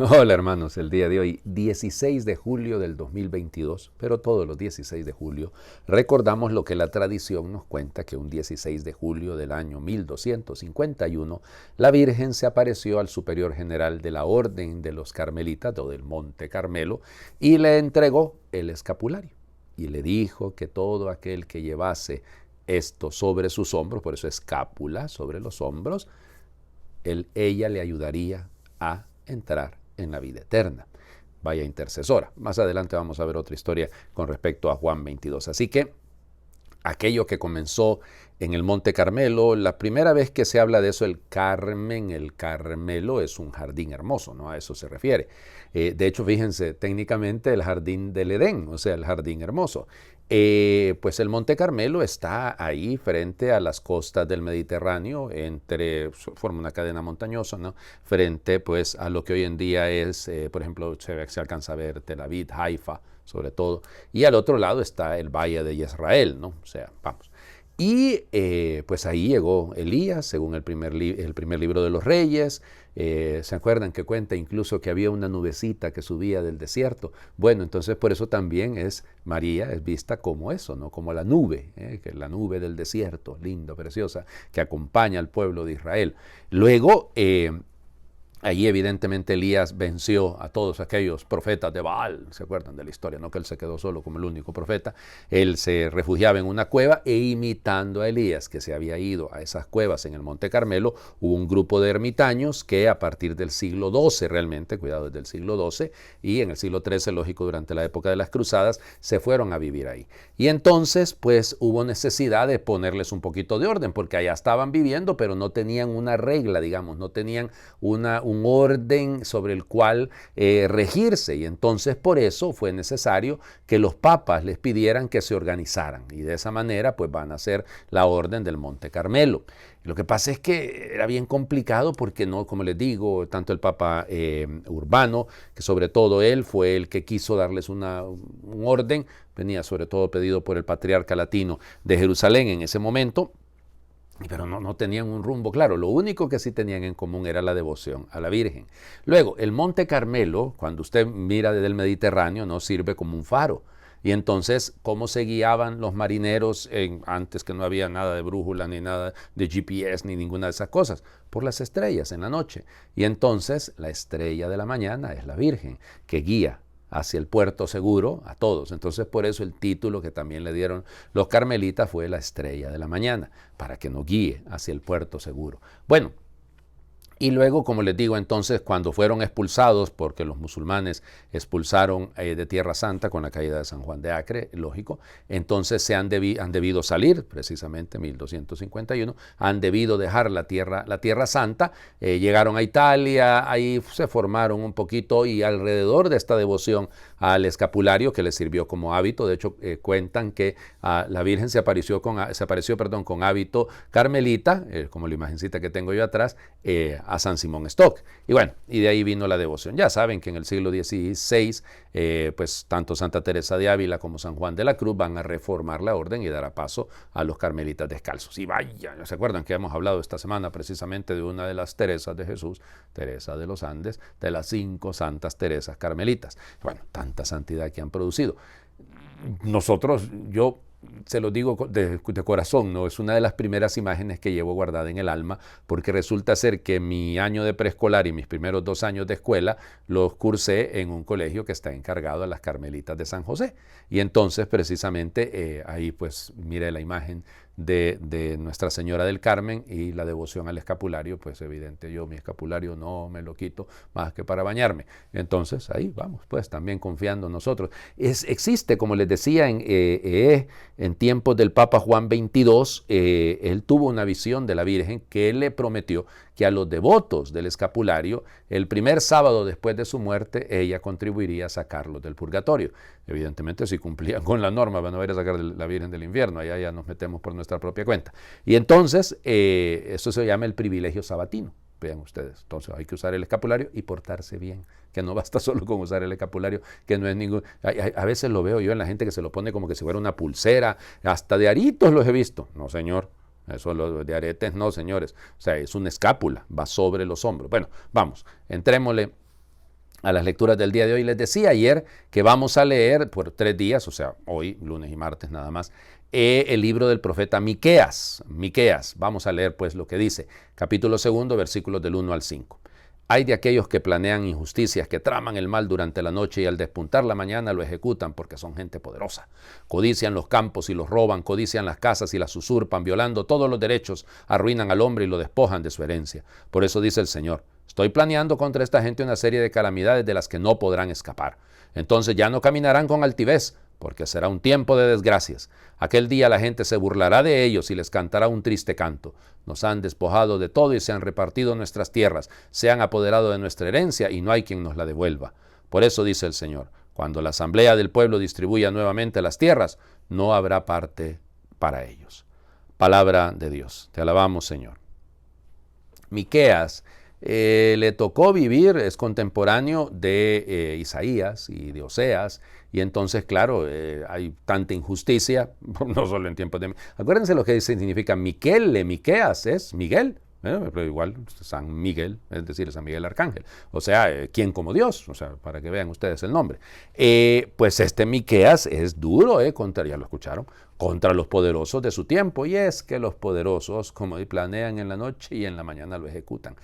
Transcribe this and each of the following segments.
Hola hermanos, el día de hoy, 16 de julio del 2022, pero todos los 16 de julio recordamos lo que la tradición nos cuenta, que un 16 de julio del año 1251, la Virgen se apareció al superior general de la Orden de los Carmelitas, o del Monte Carmelo, y le entregó el escapulario. Y le dijo que todo aquel que llevase esto sobre sus hombros, por eso escápula, sobre los hombros, ella le ayudaría a entrar en la vida eterna. Vaya intercesora. Más adelante vamos a ver otra historia con respecto a Juan 22. Así que aquello que comenzó en el Monte Carmelo, la primera vez que se habla de eso, el Carmen, el Carmelo, es un jardín hermoso, ¿no? A eso se refiere. De hecho, fíjense, técnicamente el jardín del Edén, o sea, el jardín hermoso. Pues el Monte Carmelo está ahí frente a las costas del Mediterráneo, forma una cadena montañosa, ¿no? Frente pues a lo que hoy en día es, por ejemplo, se alcanza a ver Tel Aviv, Haifa, sobre todo, y al otro lado está el Valle de Israel, ¿no? O sea, vamos. Y pues ahí llegó Elías, según el primer libro de los Reyes. ¿Se acuerdan que cuenta incluso que había una nubecita que subía del desierto? Bueno, entonces por eso también María es vista como eso, ¿no? Como la nube, que es la nube del desierto, linda, preciosa, que acompaña al pueblo de Israel. Luego, allí evidentemente Elías venció a todos aquellos profetas de Baal, ¿se acuerdan de la historia? No que él se quedó solo como el único profeta, él se refugiaba en una cueva e imitando a Elías, que se había ido a esas cuevas en el Monte Carmelo, hubo un grupo de ermitaños que a partir del siglo XII realmente, cuidado, desde el siglo XII y en el siglo XIII, lógico, durante la época de las cruzadas, se fueron a vivir ahí. Y entonces pues hubo necesidad de ponerles un poquito de orden, porque allá estaban viviendo, pero no tenían una regla, digamos, no tenían un orden sobre el cual regirse, y entonces por eso fue necesario que los papas les pidieran que se organizaran, y de esa manera pues van a hacer la orden del Monte Carmelo. Lo que pasa es que era bien complicado porque no, como les digo, tanto el Papa Urbano, que sobre todo él fue el que quiso darles un orden, venía sobre todo pedido por el patriarca latino de Jerusalén en ese momento, pero no tenían un rumbo claro. Lo único que sí tenían en común era la devoción a la Virgen. Luego, el Monte Carmelo, cuando usted mira desde el Mediterráneo, no sirve como un faro. Y entonces, ¿cómo se guiaban los marineros antes que no había nada de brújula, ni nada de GPS, ni ninguna de esas cosas? Por las estrellas en la noche. Y entonces, la estrella de la mañana es la Virgen, que guía hacia el puerto seguro a todos. Entonces por eso el título que también le dieron los carmelitas fue la estrella de la mañana, para que nos guíe hacia el puerto seguro. Bueno, y luego, como les digo, entonces, cuando fueron expulsados, porque los musulmanes expulsaron de Tierra Santa con la caída de San Juan de Acre, lógico, entonces han debido salir, precisamente 1251, han debido dejar la Tierra Santa, llegaron a Italia, ahí se formaron un poquito, y alrededor de esta devoción al escapulario, que les sirvió como hábito, de hecho cuentan que la Virgen se apareció con hábito carmelita, como la imagencita que tengo yo atrás, a San Simón Stock. Y bueno, y de ahí vino la devoción. Ya saben que en el siglo XVI, pues tanto Santa Teresa de Ávila como San Juan de la Cruz van a reformar la orden y dará paso a los carmelitas descalzos. Y vaya, ¿se acuerdan que hemos hablado esta semana precisamente de una de las Teresas de Jesús, Teresa de los Andes, de las 5 santas Teresas carmelitas? Bueno, tanta santidad que han producido. Nosotros, yo se lo digo de corazón, ¿no? Es una de las primeras imágenes que llevo guardada en el alma, porque resulta ser que mi año de preescolar y mis primeros 2 años de escuela los cursé en un colegio que está encargado a las Carmelitas de San José. Y entonces precisamente ahí pues mire la imagen de Nuestra Señora del Carmen y la devoción al escapulario, pues evidente, yo mi escapulario no me lo quito más que para bañarme. Entonces ahí vamos, pues también confiando en nosotros. Existe, como les decía, en tiempos del Papa Juan XXII, él tuvo una visión de la Virgen que él le prometió que a los devotos del escapulario, el primer sábado después de su muerte, ella contribuiría a sacarlos del purgatorio. Evidentemente, si cumplían con la norma, van a ir a sacar la Virgen del infierno, allá ya nos metemos por nuestra propia cuenta. Y entonces, eso se llama el privilegio sabatino. Vean ustedes, entonces hay que usar el escapulario y portarse bien, que no basta solo con usar el escapulario, que no es ningún... A veces lo veo yo en la gente que se lo pone como que si fuera una pulsera, hasta de aritos los he visto. No, señor, eso de aretes no, señores. O sea, es una escápula, va sobre los hombros. Bueno, vamos, entrémosle a las lecturas del día de hoy. Les decía ayer que vamos a leer por 3 días, o sea, hoy, lunes y martes nada más, el libro del profeta Miqueas. Miqueas, vamos a leer pues lo que dice, capítulo 2, versículos del 1 al 5. Hay de aquellos que planean injusticias, que traman el mal durante la noche y al despuntar la mañana lo ejecutan porque son gente poderosa. Codician los campos y los roban, codician las casas y las usurpan, violando todos los derechos, arruinan al hombre y lo despojan de su herencia. Por eso dice el Señor, estoy planeando contra esta gente una serie de calamidades de las que no podrán escapar. Entonces ya no caminarán con altivez, porque será un tiempo de desgracias. Aquel día la gente se burlará de ellos y les cantará un triste canto. Nos han despojado de todo y se han repartido nuestras tierras, se han apoderado de nuestra herencia y no hay quien nos la devuelva. Por eso dice el Señor, cuando la asamblea del pueblo distribuya nuevamente las tierras, no habrá parte para ellos. Palabra de Dios. Te alabamos, Señor. Miqueas le tocó vivir, es contemporáneo de Isaías y de Oseas, y entonces, claro, hay tanta injusticia, no solo en tiempos de... Acuérdense lo que significa Miquele, Miqueas es Miguel, pero igual San Miguel, es decir, San Miguel Arcángel, o sea, ¿quién como Dios? O sea, para que vean ustedes el nombre. Pues este Miqueas es duro, ya lo escucharon, contra los poderosos de su tiempo, y es que los poderosos, como planean en la noche y en la mañana lo ejecutan.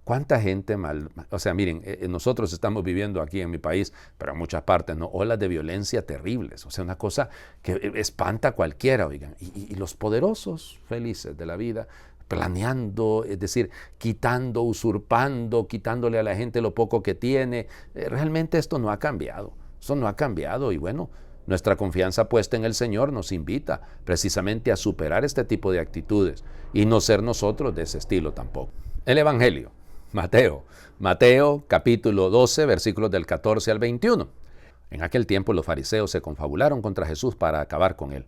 ¿Cuánta gente mal? O sea, miren, nosotros estamos viviendo aquí en mi país, pero en muchas partes, ¿no? Olas de violencia terribles. O sea, una cosa que espanta a cualquiera, oigan. Y los poderosos, felices de la vida, planeando, es decir, quitando, usurpando, quitándole a la gente lo poco que tiene. Realmente esto no ha cambiado. Esto no ha cambiado y bueno, nuestra confianza puesta en el Señor nos invita precisamente a superar este tipo de actitudes y no ser nosotros de ese estilo tampoco. El Evangelio. Mateo capítulo 12, versículos del 14 al 21. En aquel tiempo los fariseos se confabularon contra Jesús para acabar con él.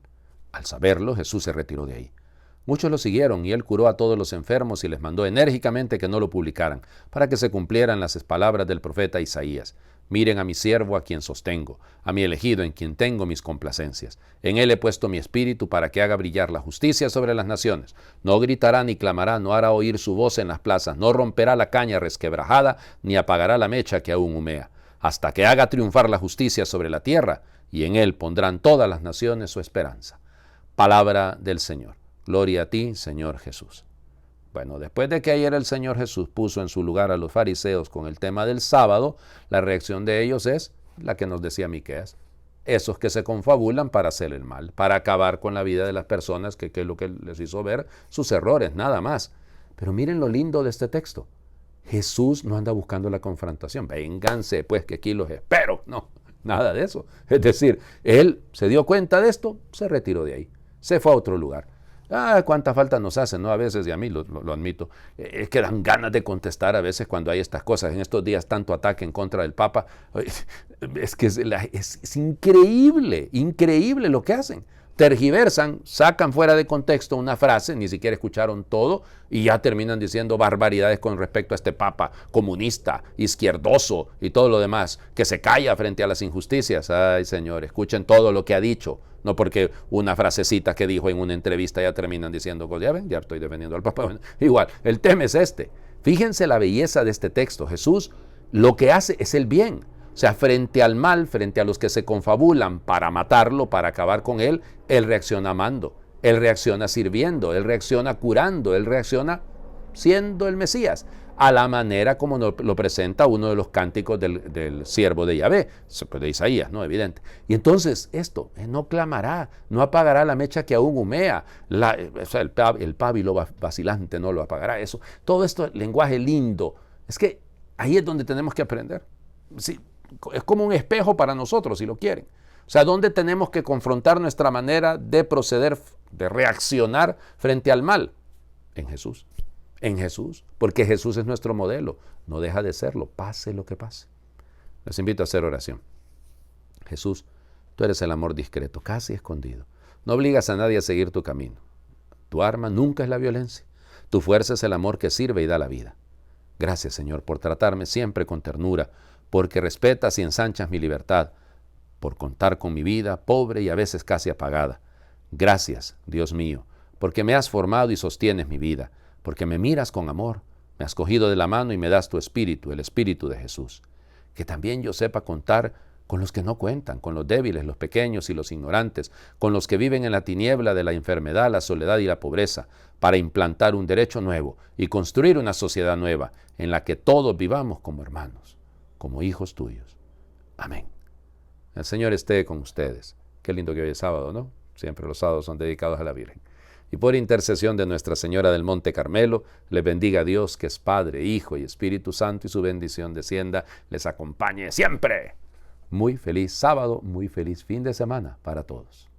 Al saberlo, Jesús se retiró de ahí. Muchos lo siguieron y él curó a todos los enfermos y les mandó enérgicamente que no lo publicaran, para que se cumplieran las palabras del profeta Isaías. Miren a mi siervo a quien sostengo, a mi elegido en quien tengo mis complacencias. En él he puesto mi espíritu para que haga brillar la justicia sobre las naciones. No gritará ni clamará, no hará oír su voz en las plazas, no romperá la caña resquebrajada, ni apagará la mecha que aún humea, hasta que haga triunfar la justicia sobre la tierra, y en él pondrán todas las naciones su esperanza. Palabra del Señor. Gloria a ti, Señor Jesús. Bueno, después de que ayer el Señor Jesús puso en su lugar a los fariseos con el tema del sábado, la reacción de ellos es la que nos decía Miqueas. Esos que se confabulan para hacer el mal, para acabar con la vida de las personas, que es lo que les hizo ver sus errores, nada más. Pero miren lo lindo de este texto. Jesús no anda buscando la confrontación. Vénganse, pues, que aquí los espero. No, nada de eso. Es decir, él se dio cuenta de esto, se retiró de ahí, se fue a otro lugar. Cuánta falta nos hacen, ¿no? A veces, y a mí lo admito, es que dan ganas de contestar a veces cuando hay estas cosas. En estos días tanto ataque en contra del Papa, es que es increíble, increíble lo que hacen. Tergiversan, sacan fuera de contexto una frase, ni siquiera escucharon todo y ya terminan diciendo barbaridades con respecto a este papa comunista, izquierdoso y todo lo demás, que se calla frente a las injusticias. Ay, Señor, escuchen todo lo que ha dicho, no porque una frasecita que dijo en una entrevista ya terminan diciendo, ya ven, ya estoy defendiendo al papa. Bueno, igual, el tema es este. Fíjense la belleza de este texto. Jesús lo que hace es el bien. O sea, frente al mal, frente a los que se confabulan para matarlo, para acabar con él reacciona amando, él reacciona sirviendo, él reacciona curando, él reacciona siendo el Mesías, a la manera como lo presenta uno de los cánticos del siervo de Yahvé, de Isaías, ¿no? Evidente. Y entonces esto, no clamará, no apagará la mecha que aún humea, el pábilo vacilante no lo apagará, eso. Todo esto, lenguaje lindo, es que ahí es donde tenemos que aprender. Sí, es como un espejo para nosotros, si lo quieren. O sea, ¿dónde tenemos que confrontar nuestra manera de proceder, de reaccionar frente al mal? En Jesús. En Jesús. Porque Jesús es nuestro modelo. No deja de serlo, pase lo que pase. Les invito a hacer oración. Jesús, tú eres el amor discreto, casi escondido. No obligas a nadie a seguir tu camino. Tu arma nunca es la violencia. Tu fuerza es el amor que sirve y da la vida. Gracias, Señor, por tratarme siempre con ternura, porque respetas y ensanchas mi libertad, por contar con mi vida, pobre y a veces casi apagada. Gracias, Dios mío, porque me has formado y sostienes mi vida, porque me miras con amor, me has cogido de la mano y me das tu espíritu, el espíritu de Jesús. que también yo sepa contar con los que no cuentan, con los débiles, los pequeños y los ignorantes, con los que viven en la tiniebla de la enfermedad, la soledad y la pobreza, para implantar un derecho nuevo y construir una sociedad nueva en la que todos vivamos como hermanos, como hijos tuyos. Amén. El Señor esté con ustedes. Qué lindo que hoy es sábado, ¿no? Siempre los sábados son dedicados a la Virgen. Y por intercesión de Nuestra Señora del Monte Carmelo, les bendiga a Dios, que es Padre, Hijo y Espíritu Santo, y su bendición descienda, les acompañe siempre. Muy feliz sábado, muy feliz fin de semana para todos.